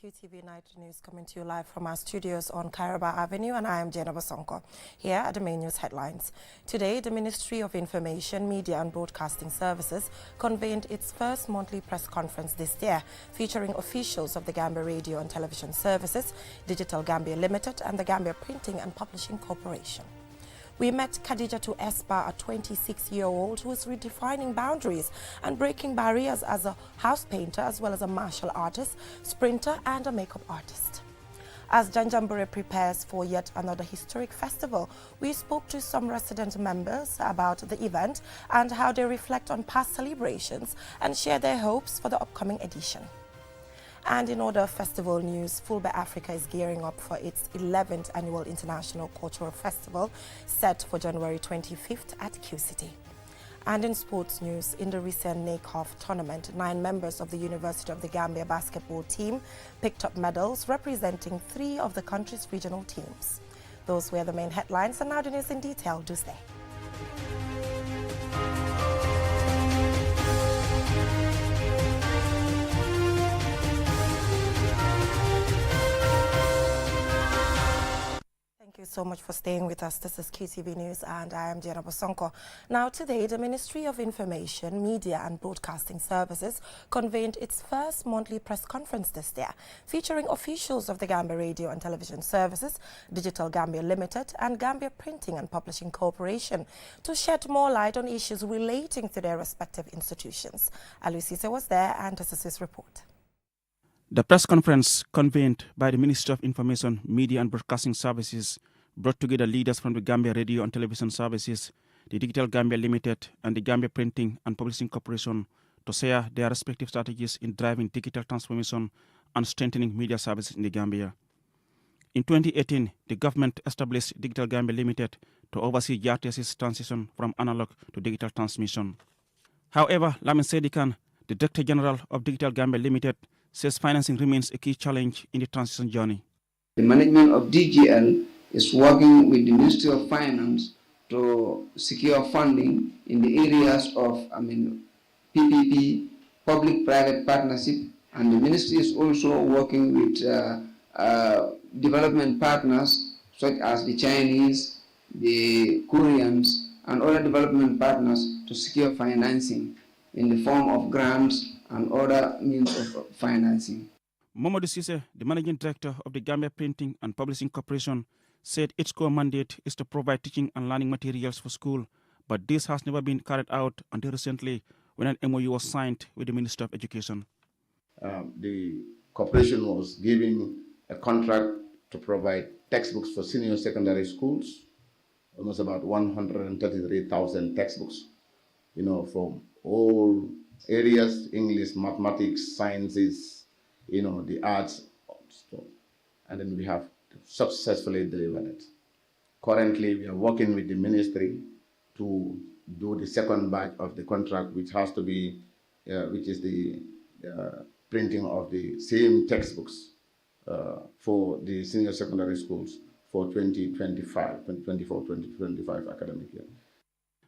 QTV Night News coming to you live from our studios on Kairaba Avenue, and I am Jambur Festival. Here are the main news headlines. Today, the Ministry of Information, Media and Broadcasting Services convened its first monthly press conference this year, featuring officials of the Gambia Radio and Television Services, Digital Gambia Limited and the Gambia Printing and Publishing Corporation. We met Khadijatu Espa, a 26-year-old who is redefining boundaries and breaking barriers as a house painter, as well as a martial artist, sprinter and a makeup artist. As Jambur prepares for yet another historic festival, we spoke to some resident members about the event and how they reflect on past celebrations and share their hopes for the upcoming edition. And in other festival news, Fulbe Africa is gearing up for its 11th annual International Cultural Festival, set for January 25th at Q City. And in sports news, in the recent NACOF tournament, 9 members of the University of the Gambia basketball team picked up medals representing 3 of the country's regional teams. Those were the main headlines, and now the news in detail. Do stay. Thank you so much for staying with us. This is QTV News and I am Jambur Festival. Now today, the Ministry of Information, Media and Broadcasting Services convened its first monthly press conference this year, featuring officials of the Gambia Radio and Television Services, Digital Gambia Limited and Gambia Printing and Publishing Corporation to shed more light on issues relating to their respective institutions. Alusise was there and this is his report. The press conference convened by the Ministry of Information, Media and Broadcasting Services brought together leaders from the Gambia Radio and Television Services, the Digital Gambia Limited and the Gambia Printing and Publishing Corporation to share their respective strategies in driving digital transformation and strengthening media services in the Gambia. In 2018, the government established Digital Gambia Limited to oversee GRTS's transition from analog to digital transmission. However, Lamin Sedikan, the Director General of Digital Gambia Limited, says financing remains a key challenge in the transition journey. The management of DGL is working with the Ministry of Finance to secure funding in the areas of PPP, public-private partnership, and the ministry is also working with development partners such as the Chinese, the Koreans, and other development partners to secure financing in the form of grants and other means of financing. Mamadou Cisse, the Managing Director of the Gambia Printing and Publishing Corporation, said its core mandate is to provide teaching and learning materials for school, but this has never been carried out until recently when an MOU was signed with the Ministry of Education. The corporation was given a contract to provide textbooks for senior secondary schools, almost about 133,000 textbooks, from all areas: English, mathematics, sciences, the arts, and then we have successfully delivered it. Currently, we are working with the ministry to do the second batch of the contract, which has to be, which is the printing of the same textbooks for the senior secondary schools for 2024-2025 academic year.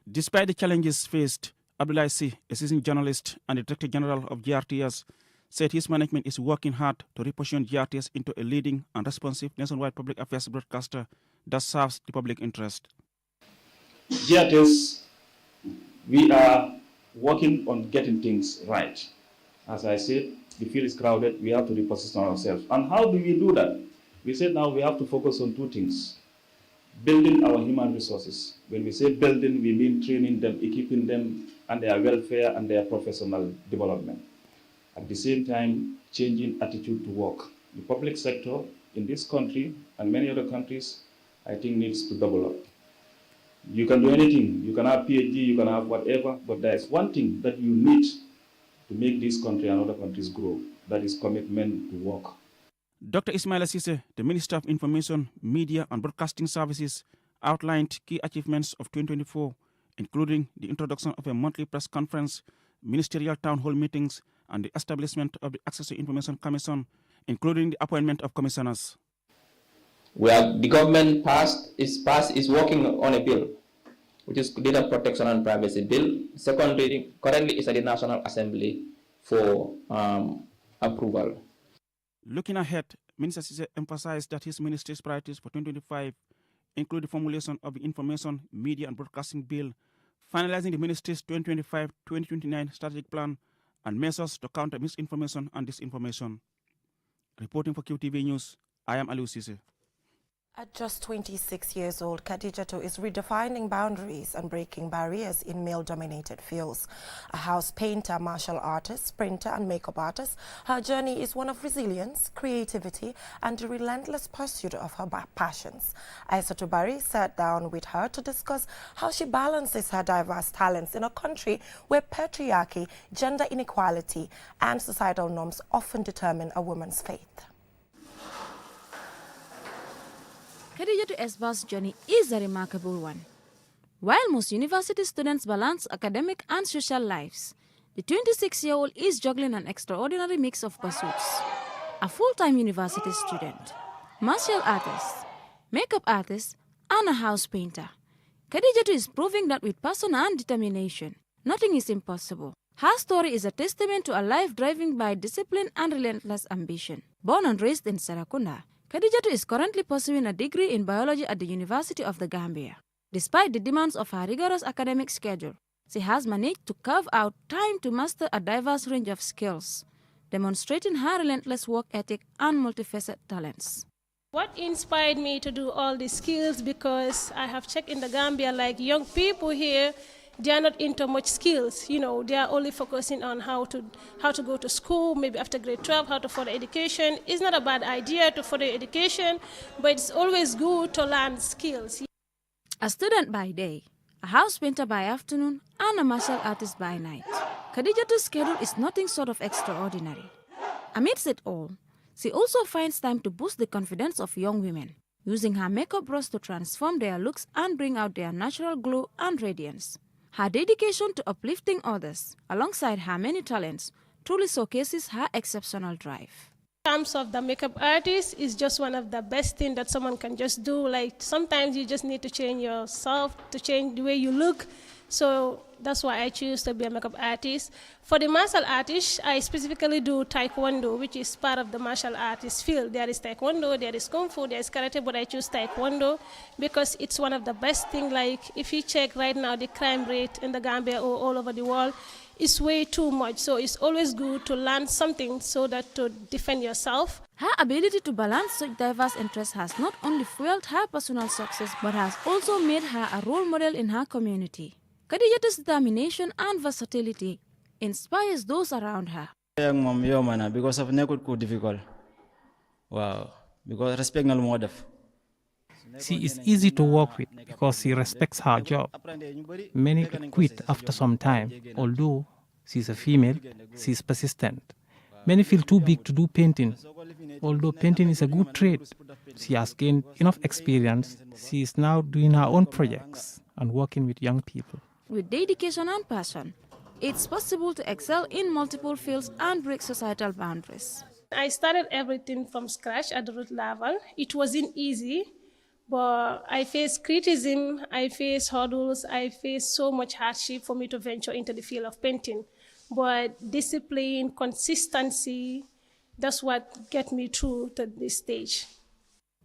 Despite the challenges faced, Abdullah C., a seasoned journalist and the Director General of GRTS, said his management is working hard to reposition GRTS into a leading and responsive nationwide public affairs broadcaster that serves the public interest. GRTS, we are working on getting things right. As I said, the field is crowded, we have to reposition ourselves. And how do we do that? We said now we have to focus on 2 things. Building our human resources. When we say building, we mean training them, equipping them, and their welfare and their professional development. At the same time, changing attitude to work. The public sector in this country and many other countries, I think, needs to double up. You can do anything. You can have PhD, you can have whatever, but there is one thing that you need to make this country and other countries grow. That is commitment to work. Dr. Ismaila Cisse, the Minister of Information, Media and Broadcasting Services, outlined key achievements of 2024, including the introduction of a monthly press conference, ministerial town hall meetings, and the establishment of the Access to Information Commission, including the appointment of commissioners. The government is working on a bill, which is Data Protection and Privacy Bill. Second reading currently is at the National Assembly for approval. Looking ahead, Minister Cisse emphasized that his ministry's priorities for 2025 include the formulation of the Information, Media and Broadcasting Bill, finalizing the ministry's 2025-2029 strategic plan, and measures to counter misinformation and disinformation. Reporting for QTV News, I am Aliu Cisse. At just 26 years old, Khadijatu is redefining boundaries and breaking barriers in male-dominated fields. A house painter, martial artist, printer and makeup artist, her journey is one of resilience, creativity and the relentless pursuit of her passions. Aissatou Barry sat down with her to discuss how she balances her diverse talents in a country where patriarchy, gender inequality and societal norms often determine a woman's fate. Khadijatu Esba's journey is a remarkable one. While most university students balance academic and social lives, the 26-year-old is juggling an extraordinary mix of pursuits. A full-time university student, martial artist, makeup artist, and a house painter. Khadijatu is proving that with passion and determination, nothing is impossible. Her story is a testament to a life driven by discipline and relentless ambition. Born and raised in Serakunda, Khadijatu is currently pursuing a degree in biology at the University of the Gambia. Despite the demands of her rigorous academic schedule, she has managed to carve out time to master a diverse range of skills, demonstrating her relentless work ethic and multifaceted talents. What inspired me to do all these skills, because I have checked in the Gambia, like young people here, they are not into much skills. You know, they are only focusing on how to go to school, maybe after grade 12, how to further education. It's not a bad idea to further education, but it's always good to learn skills. A student by day, a house painter by afternoon, and a martial artist by night, Khadijatu's schedule is nothing short of extraordinary. Amidst it all, she also finds time to boost the confidence of young women, using her makeup brush to transform their looks and bring out their natural glow and radiance. Her dedication to uplifting others, alongside her many talents, truly showcases her exceptional drive. In terms of the makeup artist, is just one of the best things that someone can just do. Like sometimes you just need to change yourself, to change the way you look. So that's why I choose to be a makeup artist. For the martial artist, I specifically do Taekwondo, which is part of the martial artist field. There is Taekwondo, there is Kung Fu, there is Karate, but I choose Taekwondo because it's one of the best things. Like if you check right now, the crime rate in the Gambia or all over the world is way too much. So it's always good to learn something so that to defend yourself. Her ability to balance such diverse interests has not only fueled her personal success, but has also made her a role model in her community. Khadijatu's determination and versatility inspires those around her. Because of nekut difficult. Wow. Because respect no more. She is easy to work with because she respects her job. Many quit after some time. Although she's a female, she's persistent. Many feel too big to do painting. Although painting is a good trade, she has gained enough experience. She is now doing her own projects and working with young people. With dedication and passion, it's possible to excel in multiple fields and break societal boundaries. I started everything from scratch at the root level. It wasn't easy, but I faced criticism, I faced hurdles, I faced so much hardship for me to venture into the field of painting. But discipline, consistency, that's what got me through to this stage.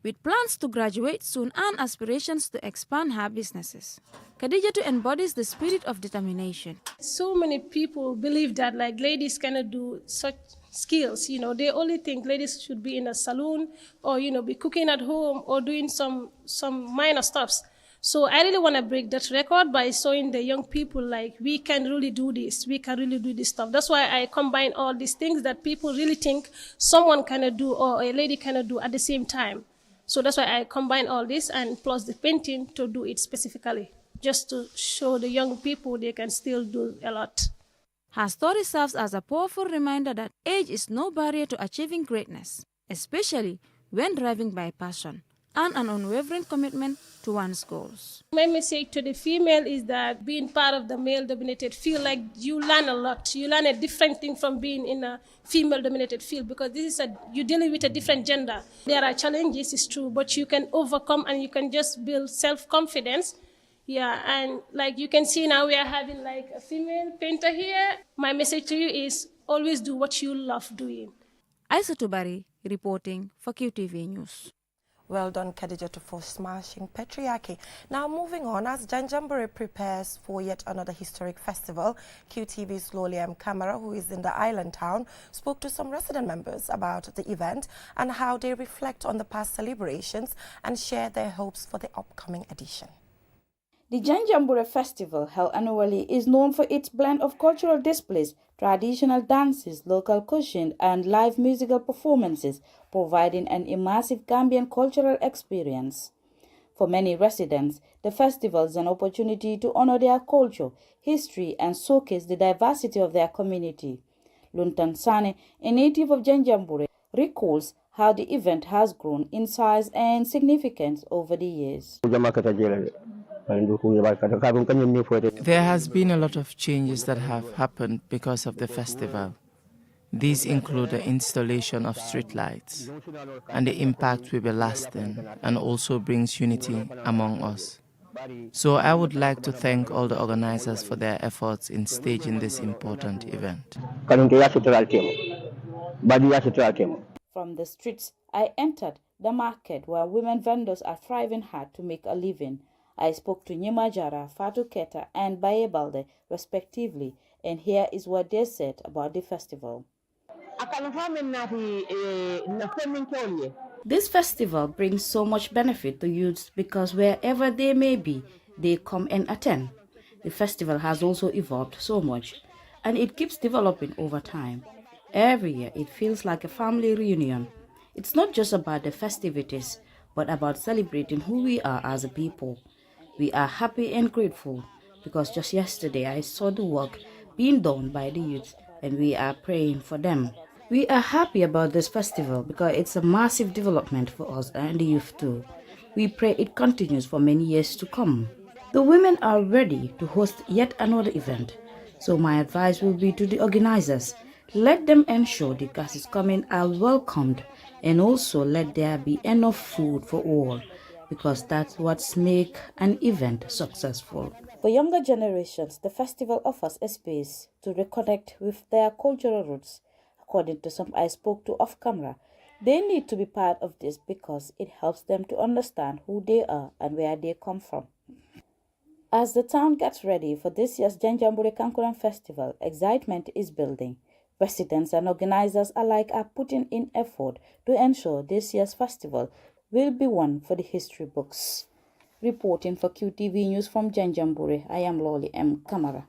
With plans to graduate soon and aspirations to expand her businesses, Khadijatu embodies the spirit of determination. So many people believe that like ladies cannot do such skills. You know, they only think ladies should be in a salon or, you know, be cooking at home or doing some minor stuffs. So I really want to break that record by showing the young people like we can really do this, we can really do this stuff. That's why I combine all these things that people really think someone cannot do or a lady cannot do at the same time. So that's why I combine all this and plus the painting to do it specifically, just to show the young people they can still do a lot. Her story serves as a powerful reminder that age is no barrier to achieving greatness, especially when driven by passion and an unwavering commitment to one's goals. My message to the female is that being part of the male-dominated field, like you learn a lot. You learn a different thing from being in a female-dominated field because this is you're dealing with a different gender. There are challenges, it's true, but you can overcome and you can just build self-confidence. Yeah, and like you can see now we are having like a female painter here. My message to you is always do what you love doing. Aissatou Barry reporting for QTV News. Well done, Khadija, for smashing patriarchy. Now, moving on, as Jambur prepares for yet another historic festival, QTV's Loli M. Kamara, who is in the island town, spoke to some resident members about the event and how they reflect on the past celebrations and share their hopes for the upcoming edition. The Jambur Festival, held annually, is known for its blend of cultural displays, traditional dances, local cuisine, and live musical performances, providing an immersive Gambian cultural experience. For many residents, the festival is an opportunity to honor their culture, history, and showcase the diversity of their community. Luntan Sane, a native of Jambur, recalls how the event has grown in size and significance over the years. There has been a lot of changes that have happened because of the festival. These include the installation of street lights, and the impact will be lasting and also brings unity among us. So I would like to thank all the organizers for their efforts in staging this important event. From the streets, I entered the market where women vendors are thriving hard to make a living. I spoke to Nyimajara, Fatu Keta, and Baye Balde, respectively, and here is what they said about the festival. This festival brings so much benefit to youths because wherever they may be, they come and attend. The festival has also evolved so much, and it keeps developing over time. Every year, it feels like a family reunion. It's not just about the festivities, but about celebrating who we are as a people. We are happy and grateful because just yesterday I saw the work being done by the youth and we are praying for them. We are happy about this festival because it's a massive development for us and the youth too. We pray it continues for many years to come. The women are ready to host yet another event, so my advice will be to the organizers. Let them ensure the guests coming are welcomed and also let there be enough food for all, because that's what makes an event successful. For younger generations, the festival offers a space to reconnect with their cultural roots. According to some I spoke to off camera, they need to be part of this because it helps them to understand who they are and where they come from. As the town gets ready for this year's Jambur Kankuran Festival, excitement is building. Residents and organizers alike are putting in effort to ensure this year's festival will be one for the history books. Reporting for QTV News from Jambur, I am Loli M. Kamara.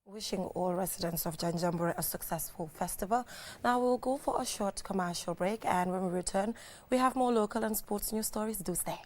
Wishing all residents of Jambur a successful festival. Now we'll go for a short commercial break, and when we return, we have more local and sports news stories. Do stay.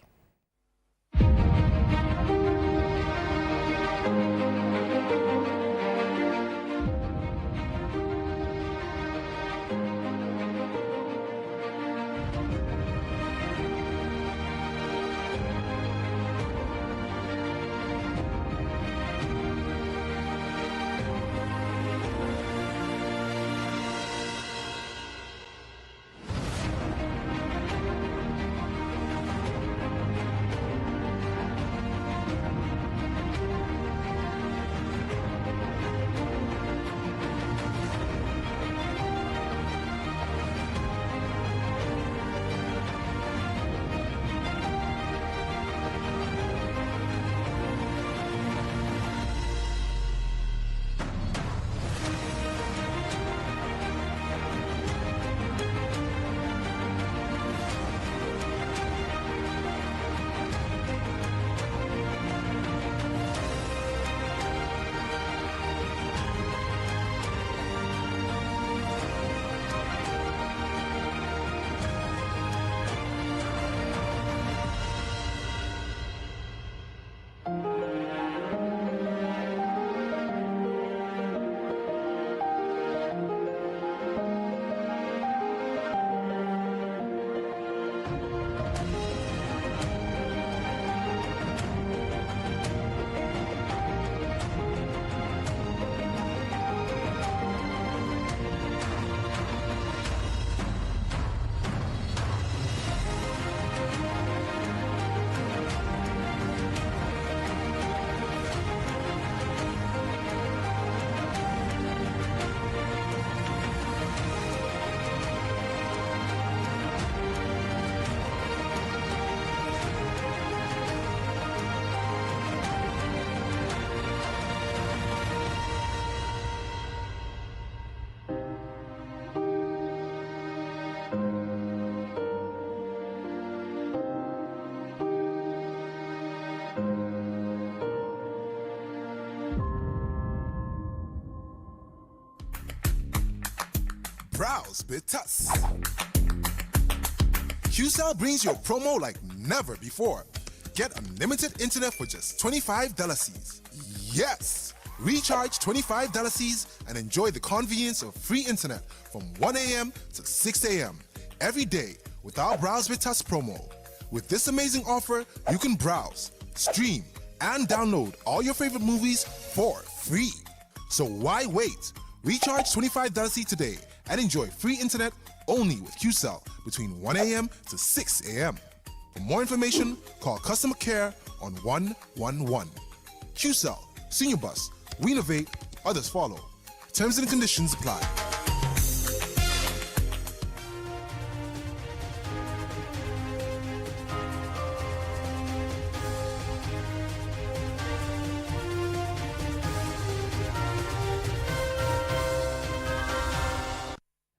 browse with us. QCell brings you a promo like never before. Get unlimited internet for just $25 Cs. Yes! Recharge $25 Cs and enjoy the convenience of free internet from 1 a.m. to 6 a.m. every day with our Browse with Us promo. With this amazing offer, you can browse, stream, and download all your favorite movies for free. So why wait? Recharge $25 Cs today and enjoy free internet only with QCell between 1 a.m. to 6 a.m. For more information, call customer care on 111. QCell, Senior Bus, we innovate, others follow. Terms and conditions apply.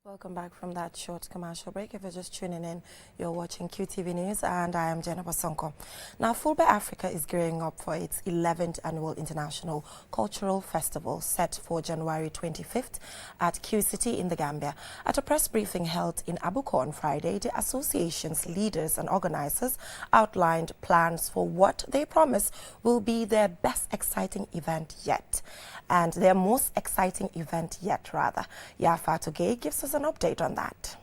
Welcome back from that short commercial break. If you're just tuning in, you're watching QTV News, and I am Jambur Festival. Now, Fulbe Africa is gearing up for its 11th annual International Cultural Festival, set for January 25th at Q City in the Gambia. At a press briefing held in Abuko on Friday, the association's leaders and organizers outlined plans for what they promise will be their best exciting event yet. And their most exciting event yet, rather. Yafa Togay gives us an update on that.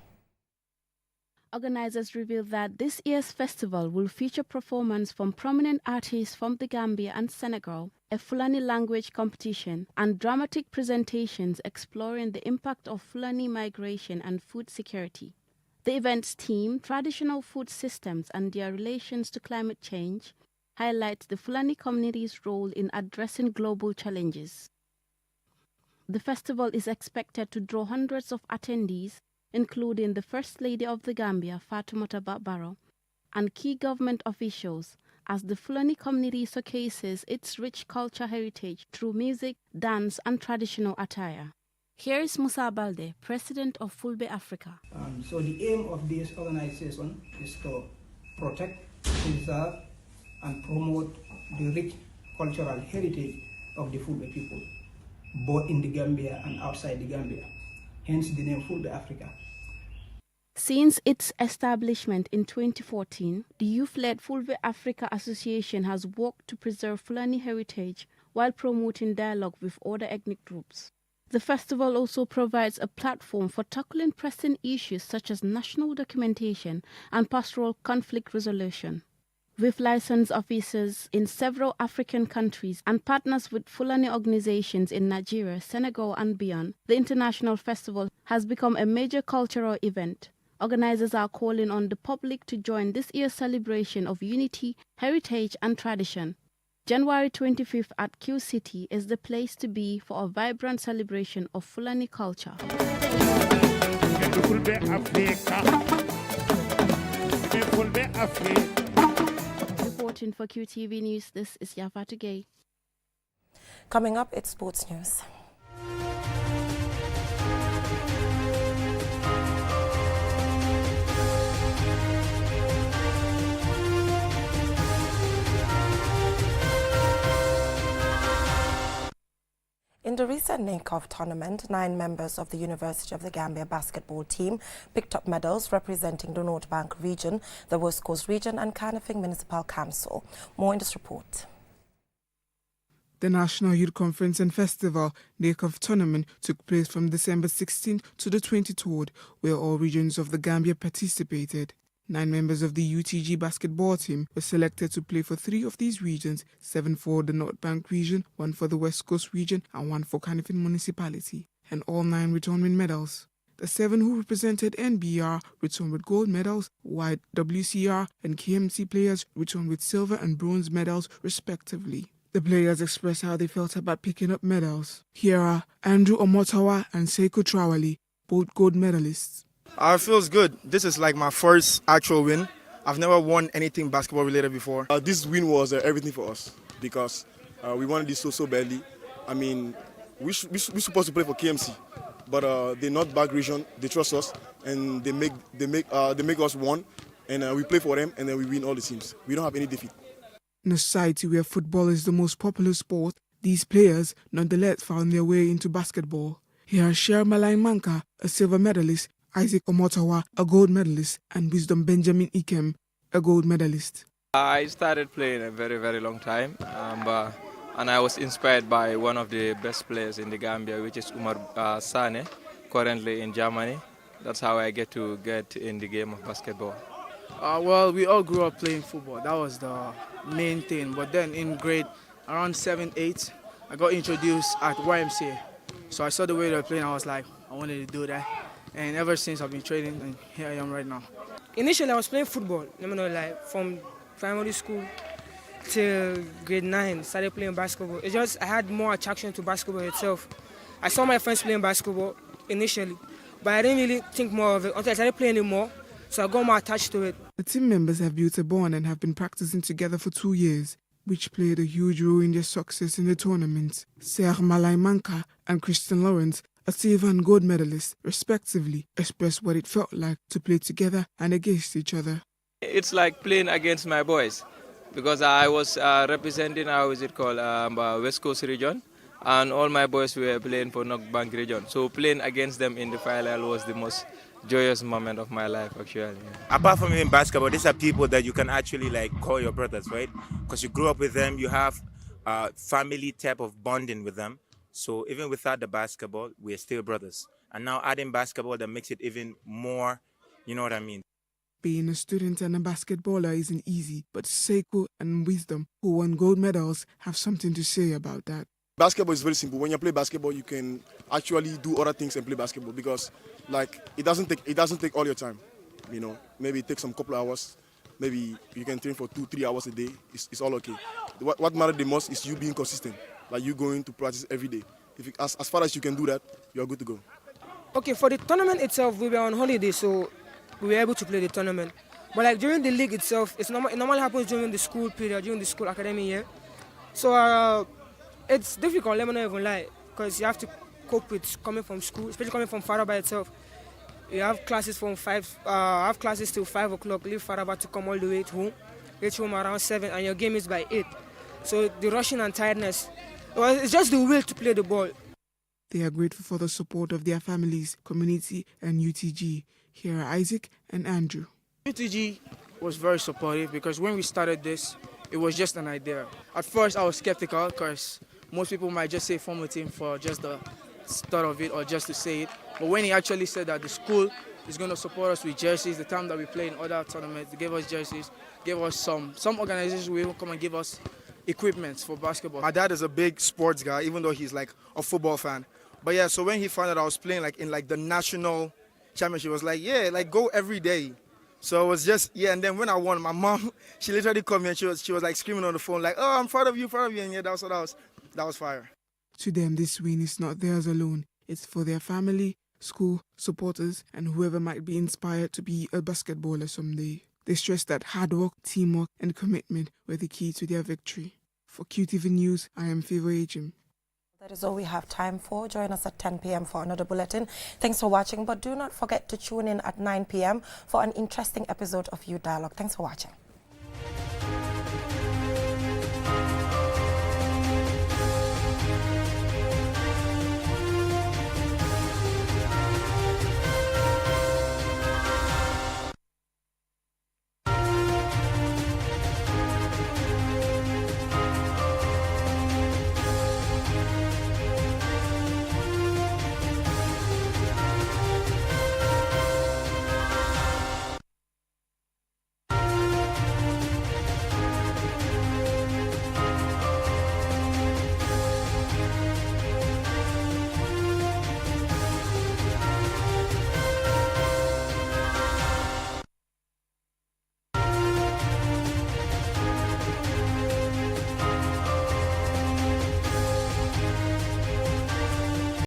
Organizers revealed that this year's festival will feature performance from prominent artists from the Gambia and Senegal, a Fulani language competition, and dramatic presentations exploring the impact of Fulani migration and food security. The event's theme, Traditional Food Systems and Their Relations to Climate Change, highlights the Fulani community's role in addressing global challenges. The festival is expected to draw hundreds of attendees, including the First Lady of the Gambia, Fatoumata Barrow, and key government officials, as the Fulani community showcases its rich cultural heritage through music, dance, and traditional attire. Here is Musa Balde, president of Fulbe Africa. So the aim of this organization is to protect, preserve, and promote the rich cultural heritage of the Fulbe people, both in the Gambia and outside the Gambia, hence the name Fulbe Africa. Since its establishment in 2014, the youth-led Fulbe Africa Association has worked to preserve Fulani heritage while promoting dialogue with other ethnic groups. The festival also provides a platform for tackling pressing issues such as national documentation and pastoral conflict resolution. With licensed officers in several African countries and partners with Fulani organizations in Nigeria, Senegal, and beyond, the International Festival has become a major cultural event. Organizers are calling on the public to join this year's celebration of unity, heritage, and tradition. January 25th at Q City is the place to be for a vibrant celebration of Fulani culture. Reporting for QTV News, this is Yafa Tugay. Coming up, it's sports news. In the recent NACOF tournament, 9 members of the University of the Gambia basketball team picked up medals representing the North Bank region, the West Coast region, and Carnifing Municipal Council. More in this report. The National Youth Conference and Festival NACOF tournament took place from December 16th to the 23rd, where all regions of the Gambia participated. 9 members of the UTG basketball team were selected to play for 3 of these regions, 7 for the North Bank region, 1 for the West Coast region, and 1 for Carnifing Municipality, and all 9 returned with medals. The 7 who represented NBR returned with gold medals, while WCR and KMC players returned with silver and bronze medals, respectively. The players expressed how they felt about picking up medals. Here are Andrew Omotawa and Seiko Trawali, both gold medalists. It feels good. This is like my first actual win. I've never won anything basketball related before. This win was everything for us because we wanted this so badly. I mean, we're supposed to play for KMC, but the North Bank region, they trust us and they make us one, and we play for them and then we win all the teams. We don't have any defeat. In a society where football is the most popular sport, these players nonetheless found their way into basketball. Here are Sher Malai Manka, a silver medalist, Isaac Omotawa, a gold medalist, and Wisdom Benjamin Ikem, a gold medalist. I started playing a very, very long time, and I was inspired by one of the best players in the Gambia, which is Umar Sane, currently in Germany. That's how I get in the game of basketball. Well, we all grew up playing football. That was the main thing. But then in grade around 7, 8, I got introduced at YMCA. So I saw the way they were playing. I was like, I wanted to do that. And ever since I've been training, and here I am right now. Initially, I was playing football. From primary school till grade 9, started playing basketball. I had more attraction to basketball itself. I saw my friends playing basketball initially, but I didn't really think more of it until I started playing it more, so I got more attached to it. The team members have built a bond and have been practicing together for 2 years, which played a huge role in their success in the tournament. Ser Malai Manka and Christian Lawrence, a silver and gold medalist, respectively, expressed what it felt like to play together and against each other. It's like playing against my boys, because I was representing, West Coast region, and all my boys were playing for North Bank region. So playing against them in the final was the most joyous moment of my life, actually. Apart from even basketball, these are people that you can actually call your brothers, right? Because you grew up with them, you have family type of bonding with them. So even without the basketball, we're still brothers. And now adding basketball, that makes it even more, you know what I mean? Being a student and a basketballer isn't easy, but Seiko and Wisdom, who won gold medals, have something to say about that. Basketball is very simple. When you play basketball, you can actually do other things and play basketball because, it doesn't take all your time. Maybe it takes some couple hours. Maybe you can train for 2-3 hours a day. It's all okay. What matters the most is you being consistent, like you going to practice every day. As far as you can do that, you're good to go. Okay, for the tournament itself, we were on holiday, so we were able to play the tournament. But during the league itself, it normally happens during the school period, during the school academic year. So it's difficult, let me not even lie, because you have to cope with coming from school, especially coming from Faraba itself. You have classes from 5, till 5 o'clock, leave Faraba to come all the way to home, reach home around 7, and your game is by 8. So the rushing and tiredness, it's just the will to play the ball. They are grateful for the support of their families, community, and UTG. Here are Isaac and Andrew. UTG was very supportive because when we started this, it was just an idea. At first, I was skeptical because most people might just say form a team for just the start of it or just to say it. But when he actually said that the school is going to support us with jerseys, the time that we play in other tournaments, they gave us jerseys, gave us some organizations will come and give us equipment for basketball. My dad is a big sports guy, even though he's a football fan. But yeah, so when he found out I was playing in the national championship, was go every day. So it was just, and then when I won, my mom, she literally called me and she was screaming on the phone oh, I'm proud of you, and yeah, that was fire. To them, this win is not theirs alone. It's for their family, school, supporters, and whoever might be inspired to be a basketballer someday. They stress that hard work, teamwork, and commitment were the key to their victory. For QTV News, I am Favor Ajim. That is all we have time for. Join us at 10 p.m. for another bulletin. Thanks for watching, but do not forget to tune in at 9 p.m. for an interesting episode of Youth Dialogue. Thanks for watching.